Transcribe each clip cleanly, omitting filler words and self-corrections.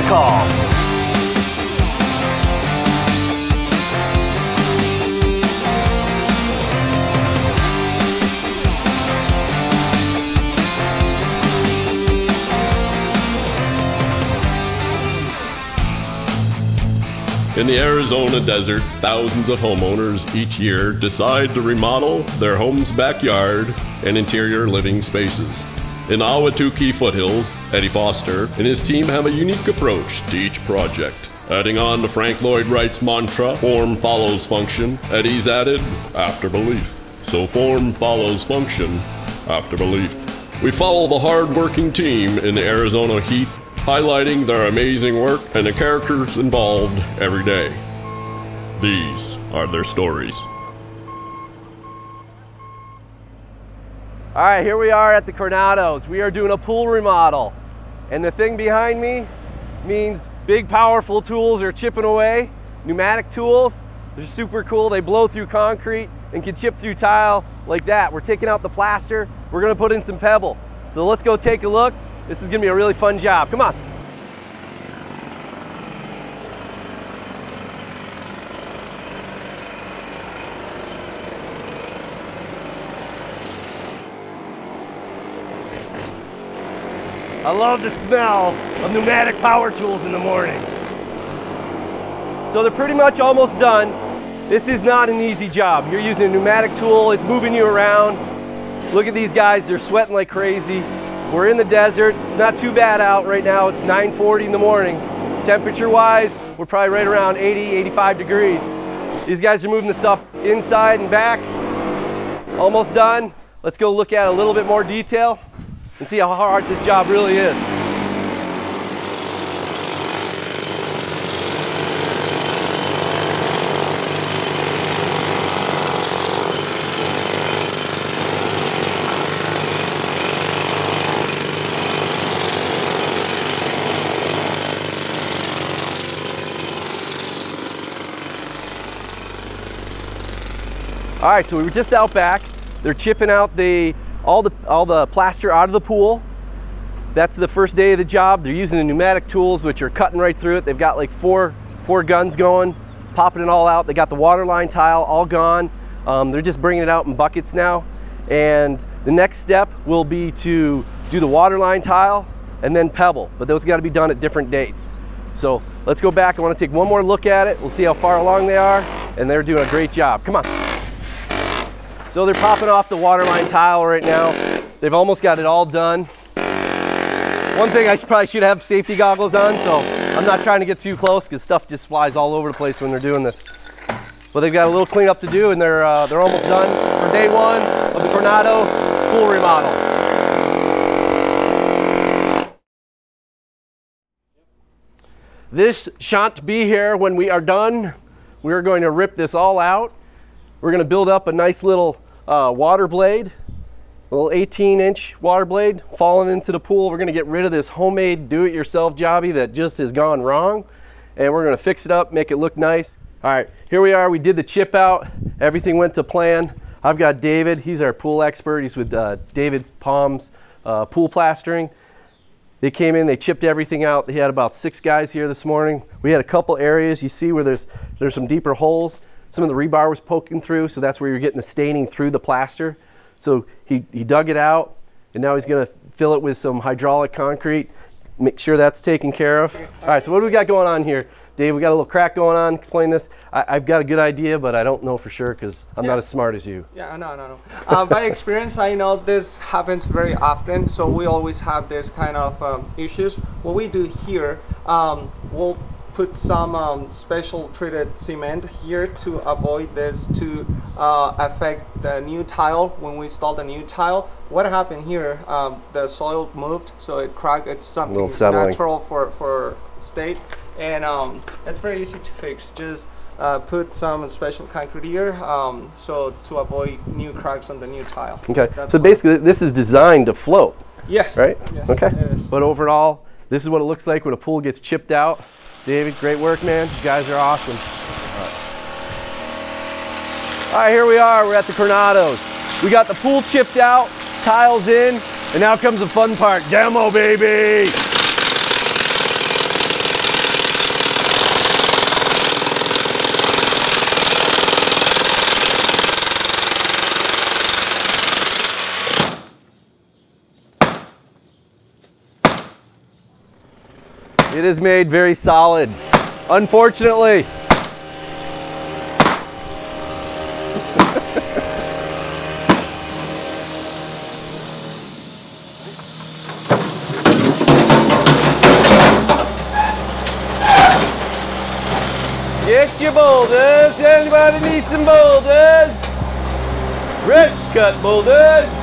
FosterFamily.com. In the Arizona desert, thousands of homeowners each year decide to remodel their home's backyard and interior living spaces. In the Ahwatukee foothills, Eddie Foster and his team have a unique approach to each project. Adding on to Frank Lloyd Wright's mantra, form follows function, Eddie's added after belief. So form follows function after belief. We follow the hard-working team in the Arizona heat, highlighting their amazing work and the characters involved every day. These are their stories. All right, here we are at the Coronados. We are doing a pool remodel. And the thing behind me means big, powerful tools are chipping away. Pneumatic tools, they're super cool. They blow through concrete and can chip through tile like that. We're taking out the plaster. We're gonna put in some pebble. So let's go take a look. This is gonna be a really fun job. Come on. I love the smell of pneumatic power tools in the morning. So they're pretty much almost done. This is not an easy job. You're using a pneumatic tool, it's moving you around. Look at these guys, they're sweating like crazy. We're in the desert. It's not too bad out right now. It's 9:40 in the morning. Temperature-wise, we're probably right around 80, 85 degrees. These guys are moving the stuff inside and back. Almost done. Let's go look at a little bit more detail and see how hard this job really is. All right, so we were just out back. They're chipping out all the plaster out of the pool. That's the first day of the job. They're using the pneumatic tools, which are cutting right through it. They've got like four guns going, popping it all out. They got the water line tile all gone. They're just bringing it out in buckets now. And the next step will be to do the water line tile and then pebble, but those got to be done at different dates. So let's go back. I want to take one more look at it. We'll see how far along they are, and they're doing a great job. Come on. So they're popping off the waterline tile right now. They've almost got it all done. One thing, I probably should have safety goggles on, so I'm not trying to get too close because stuff just flies all over the place when they're doing this. But they've got a little cleanup to do, and they're almost done for day one of the Coronado pool remodel. This shan't be here when we are done. We're going to rip this all out. We're going to build up a nice little water blade, a little 18-inch water blade falling into the pool. We're going to get rid of this homemade do-it-yourself jobby that just has gone wrong, and we're going to fix it up, make it look nice. All right, here we are. We did the chip out. Everything went to plan. I've got David. He's our pool expert. He's with David Palm's Pool Plastering. They came in, they chipped everything out. They had about 6 guys here this morning. We had a couple areas you see where there's some deeper holes. Some of the rebar was poking through, so that's where you're getting the staining through the plaster. So he dug it out, and now he's gonna fill it with some hydraulic concrete, make sure that's taken care of. All right, so what do we got going on here? Dave, we got a little crack going on. Explain this. I've got a good idea, but I don't know for sure because I'm not as smart as you. Yeah, no. By experience, I know this happens very often, so we always have this kind of issues. What we do here, we'll put some special treated cement here to avoid this to affect the new tile. When we install the new tile, what happened here, the soil moved, so it cracked. It's something natural for state, and it's very easy to fix. Just put some special concrete here, so to avoid new cracks on the new tile. Okay, so basically this is designed to float. Yes. Right? Yes, okay. it is. But overall, this is what it looks like when a pool gets chipped out. David, great work, man. You guys are awesome. All right, here we are. We're at the Coronados. We got the pool chipped out, tiles in, and now comes the fun part. Demo, baby! It is made very solid, unfortunately. Get your boulders. Anybody need some boulders? Fresh cut boulders.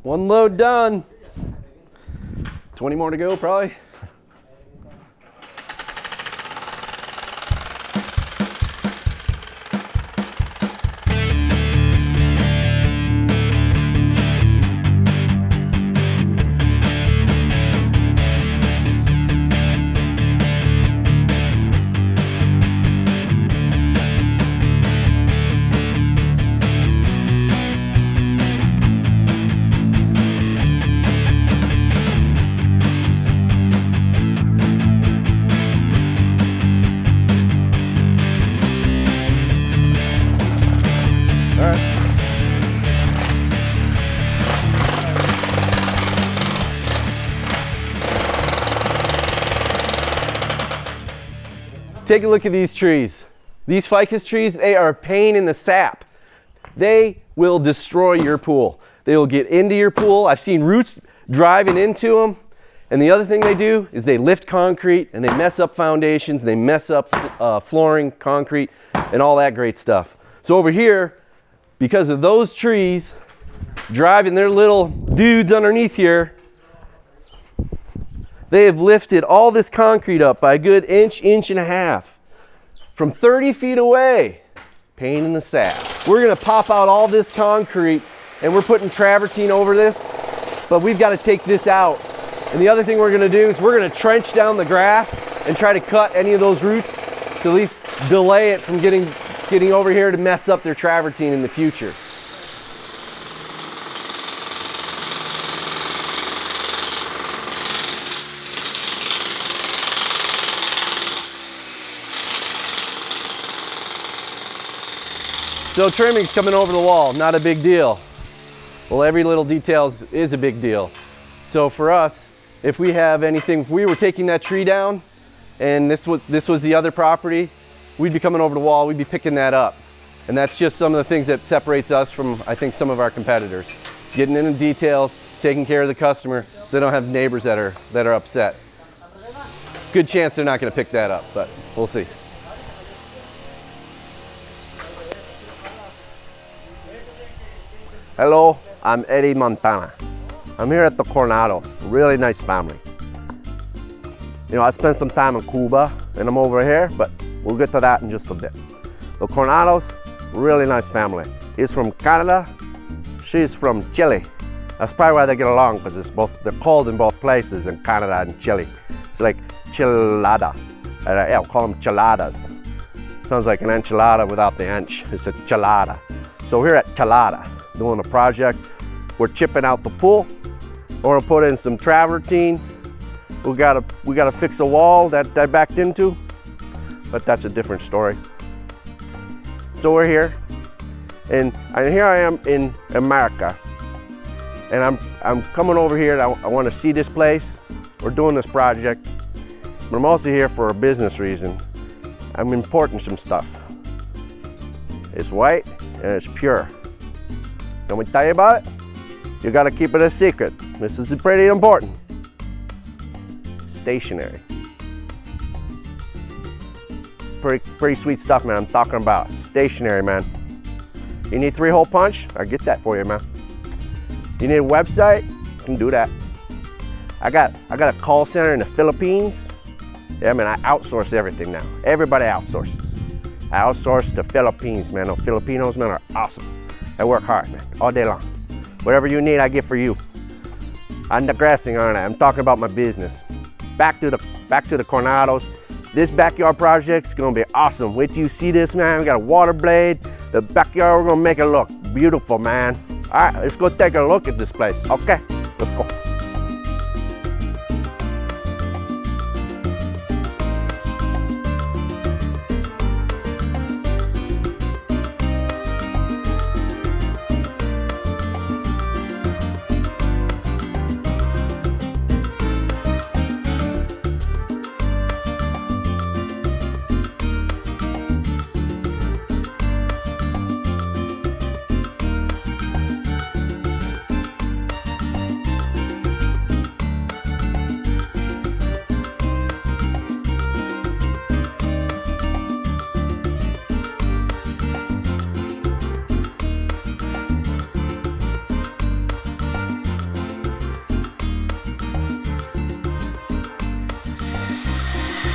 One load done. 20 more to go, probably. Take a look at these trees. These ficus trees, they are a pain in the sap. They will destroy your pool. They will get into your pool. I've seen roots driving into them. And the other thing they do is they lift concrete and they mess up foundations, they mess up flooring, concrete, and all that great stuff. So over here, because of those trees driving their little dudes underneath here, they have lifted all this concrete up by a good inch, inch and a half from 30 feet away. Pain in the sap. We're gonna pop out all this concrete and we're putting travertine over this, but we've got to take this out. And the other thing we're gonna do is we're gonna trench down the grass and try to cut any of those roots to at least delay it from getting over here to mess up their travertine in the future. So trimming's coming over the wall, not a big deal. Well, every little detail is a big deal. So for us, if we have anything, if we were taking that tree down and this was the other property, we'd be coming over the wall, we'd be picking that up. And that's just some of the things that separates us from, I think, some of our competitors. Getting into details, taking care of the customer so they don't have neighbors that are upset. Good chance they're not gonna pick that up, but we'll see. Hello, I'm Eddie Montana. I'm here at the Coronados, really nice family. You know, I spent some time in Cuba and I'm over here, but we'll get to that in just a bit. The Coronados, really nice family. He's from Canada, she's from Chile. That's probably why they get along, because they're cold in both places, in Canada and Chile. It's like Chilada. Yeah, I'll call them Chiladas. Sounds like an enchilada without the ench. It's a Chilada. So we're at Chilada, doing a project. We're chipping out the pool. We're gonna put in some travertine. We gotta fix a wall that I backed into, but that's a different story. So we're here, and here I am in America, and I'm coming over here. I want to see this place. We're doing this project, but I'm also here for a business reason. I'm importing some stuff. It's white and it's pure. Can we tell you about it? You gotta keep it a secret. This is pretty important. Stationery. Pretty sweet stuff, man. I'm talking about stationery, man. You need 3-hole punch? I'll get that for you, man. You need a website? I can do that. I got a call center in the Philippines. Yeah, man, I outsource everything now. Everybody outsources. I outsource to Philippines, man. Those Filipinos, man, are awesome. They work hard, man, all day long. Whatever you need, I get for you. I'm digressing, aren't I? I'm talking about my business. Back to the Coronados. This backyard project's gonna be awesome. Wait till you see this, man. We got a water blade. The backyard, we're gonna make it look beautiful, man. All right, let's go take a look at this place. Okay, let's go.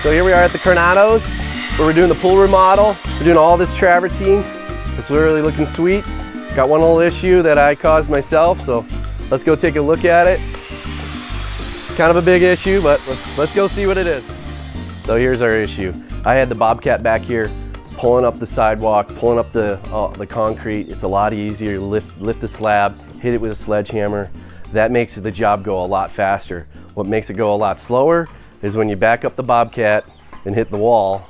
So here we are at the Coronados, where we're doing the pool remodel. We're doing all this travertine. It's really looking sweet. Got one little issue that I caused myself, so let's go take a look at it. Kind of a big issue, but let's go see what it is. So here's our issue. I had the Bobcat back here pulling up the sidewalk, pulling up the concrete. It's a lot easier to lift the slab, hit it with a sledgehammer. That makes the job go a lot faster. What makes it go a lot slower is when you back up the Bobcat and hit the wall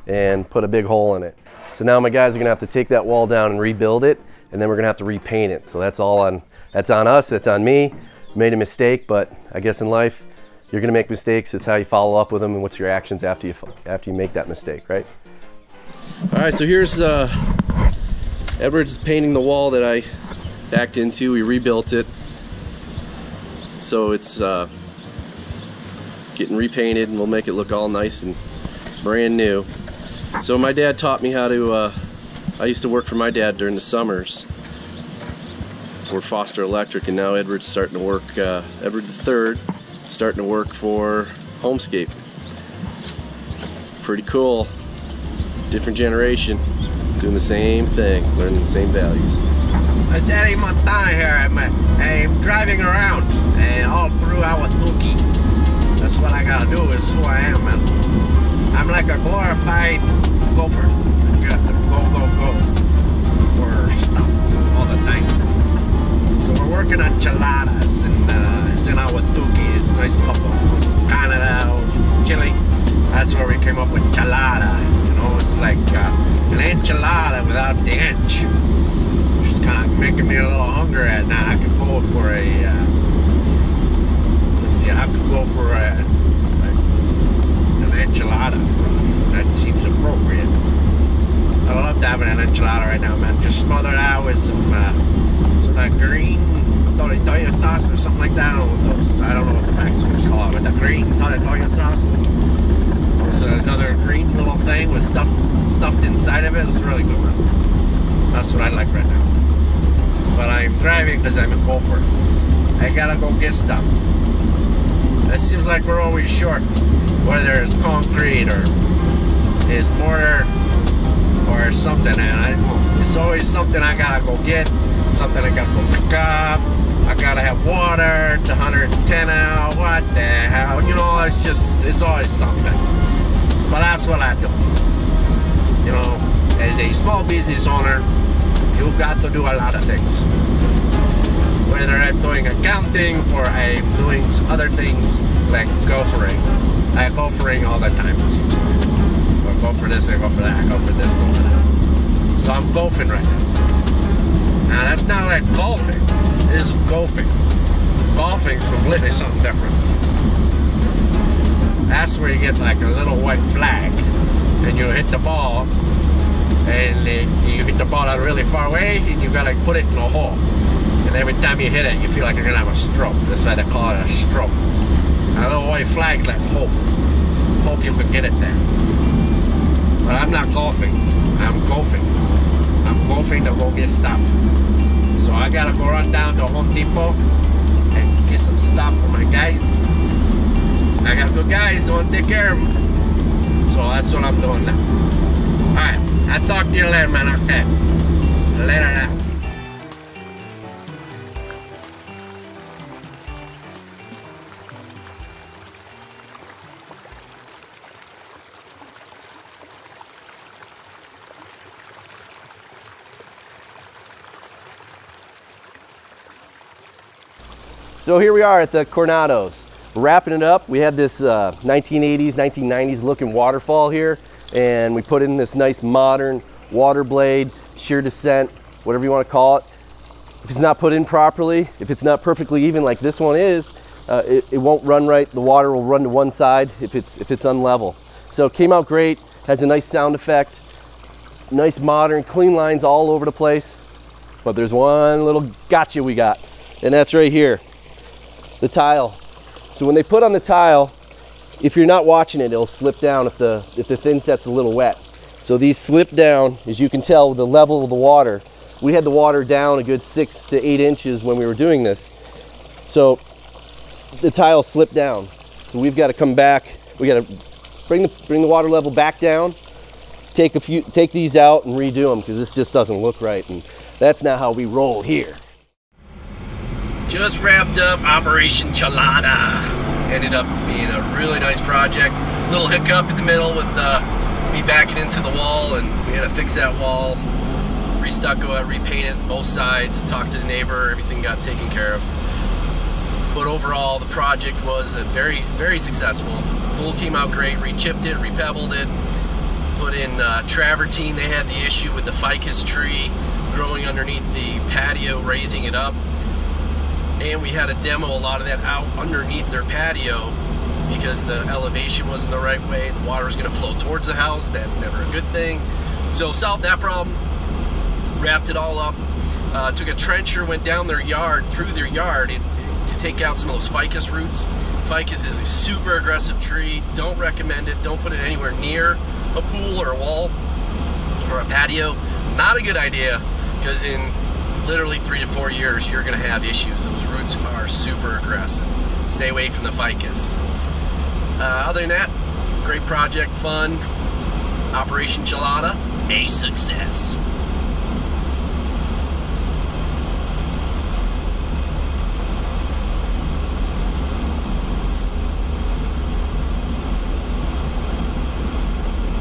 and put a big hole in it. So now my guys are gonna have to take that wall down and rebuild it, and then we're gonna have to repaint it. So that's on us, that's on me. Made a mistake, but I guess in life, you're gonna make mistakes. It's how you follow up with them and what's your actions after you make that mistake, right? All right, so here's Edward's painting the wall that I backed into. We rebuilt it. So it's getting repainted, and we'll make it look all nice and brand new. So my dad taught me how to, I used to work for my dad during the summers for Foster Electric, and now Edward's starting to work, Edward III, starting to work for Hardscaping. Pretty cool. Different generation, doing the same thing, learning the same values. It's Eddie Montana here. I'm driving around and all through Awatuki. That's what I gotta do, is who I am, man. I'm like a glorified gopher. You have to go for stuff all the time. So we're working on Chiladas, and it's in Awatuki. It's a nice couple. It's from Canada, it's from Chile. That's where we came up with Chilada. You know, it's like an enchilada without the inch. It's kind of making me a little hungry at now. I could go for a I could go for an enchilada. That seems appropriate. I love to have an enchilada right now, man. Just smother it out with some that green tortilla sauce or something like that. I don't know what the Mexicans call it, but the green tortilla sauce. There's another green little thing with stuffed inside of it. It's really good, man. That's what I like right now. But I'm driving because I'm a gopher. I gotta go get stuff. It seems like we're always short, whether it's concrete or it's mortar or something, and it's always something I gotta go get, something I gotta go pick up. I gotta have water. It's 110 out. What the hell? You know, it's always something. But that's what I do. You know, as a small business owner, you've got to do a lot of things. Whether I'm doing accounting or I'm doing other things like gophering. I gophering all the time. I go for this, I go for that, I go for this, go for that. So I'm golfing right now. Now that's not like golfing, it's golfing. Golfing's completely something different. That's where you get like a little white flag and you hit the ball, and you hit the ball out really far away and you gotta put it in a hole. And every time you hit it, you feel like you're gonna have a stroke. That's why they call it a stroke. A little white flag's like hope. Hope you can get it there. But I'm not golfing. I'm golfing. I'm golfing to go get stuff. So I gotta go run down to Home Depot and get some stuff for my guys. I got good guys who want to take care of them. So that's what I'm doing now. Alright, I'll talk to you later, man. Okay. Later now. So here we are at the Coronados, wrapping it up. We had this 1980s, 1990s looking waterfall here, and we put in this nice modern water blade, shear descent, whatever you want to call it. If it's not put in properly, if it's not perfectly even like this one is, it won't run right. The water will run to one side if it's unlevel. So it came out great, has a nice sound effect, nice modern, clean lines all over the place. But there's one little gotcha we got, and that's right here, the tile. So when they put on the tile, if you're not watching it, it'll slip down if the thin set's a little wet. So these slip down, as you can tell, with the level of the water. We had the water down a good 6 to 8 inches when we were doing this. So the tile slipped down. So we've got to come back. We got to bring the water level back down, take these out and redo them, because this just doesn't look right. And that's not how we roll here. Just wrapped up Operation Chilada. Ended up being a really nice project. Little hiccup in the middle with me backing into the wall, and we had to fix that wall, re-stucco it, repaint it both sides, talk to the neighbor, everything got taken care of. But overall, the project was very, very successful. Pool came out great, re-chipped it, re-pebbled it, put in travertine. They had the issue with the ficus tree growing underneath the patio, raising it up. And we had to demo a lot of that out underneath their patio because the elevation wasn't the right way. The water was going to flow towards the house. That's never a good thing. So solved that problem, wrapped it all up, took a trencher, went down their yard, through their yard to take out some of those ficus roots. Ficus is a super aggressive tree. Don't recommend it. Don't put it anywhere near a pool or a wall or a patio. Not a good idea, because in literally 3 to 4 years, you're going to have issues. Those roots are super aggressive. Stay away from the ficus. Other than that, great project, fun. Operation Chilada, a success.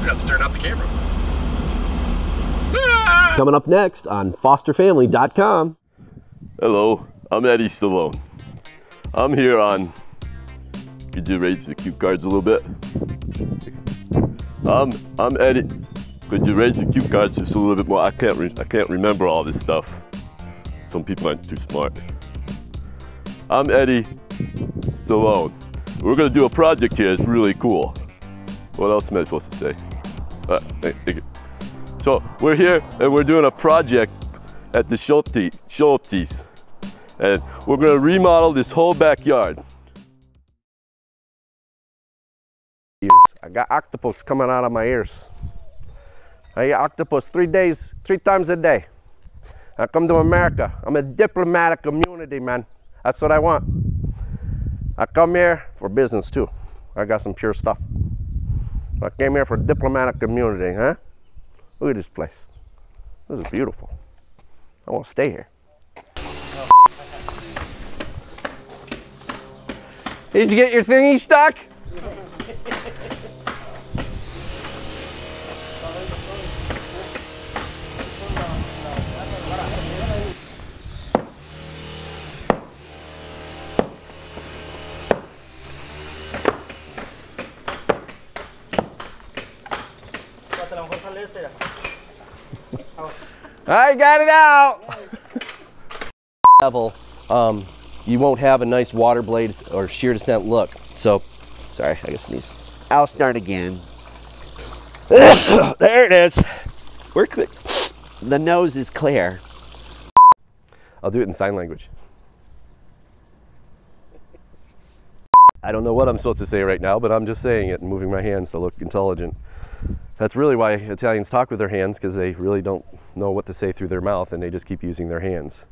We have to turn off the camera. Coming up next on FosterFamily.com. Hello, I'm Eddie Stallone. I'm here on, could you raise the cue cards a little bit? I'm Eddie. Could you raise the cue cards just a little bit more? I can't remember all this stuff. Some people aren't too smart. I'm Eddie Stallone. We're gonna do a project here that's really cool. What else am I supposed to say? Thank you. So we're here and we're doing a project at the Schultes. And we're gonna remodel this whole backyard. I got octopus coming out of my ears. I eat octopus 3 times a day. I come to America. I'm a diplomatic immunity, man. That's what I want. I come here for business too. I got some pure stuff. I came here for diplomatic immunity, huh? Look at this place. This is beautiful. I want to stay here. Did you get your thingy stuck? I got it out. Level, you won't have a nice water blade or shear descent look. So, sorry, I gotta sneeze. I'll start again. There it is. We're clear. The nose is clear. I'll do it in sign language. I don't know what I'm supposed to say right now, but I'm just saying it and moving my hands to look intelligent. That's really why Italians talk with their hands, because they really don't know what to say through their mouth and they just keep using their hands.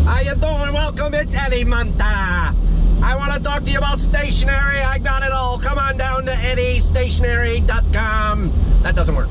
How you doing? Welcome, it's Eddie Monta. I want to talk to you about stationery. I got it all. Come on down to EddieStationery.com. That doesn't work.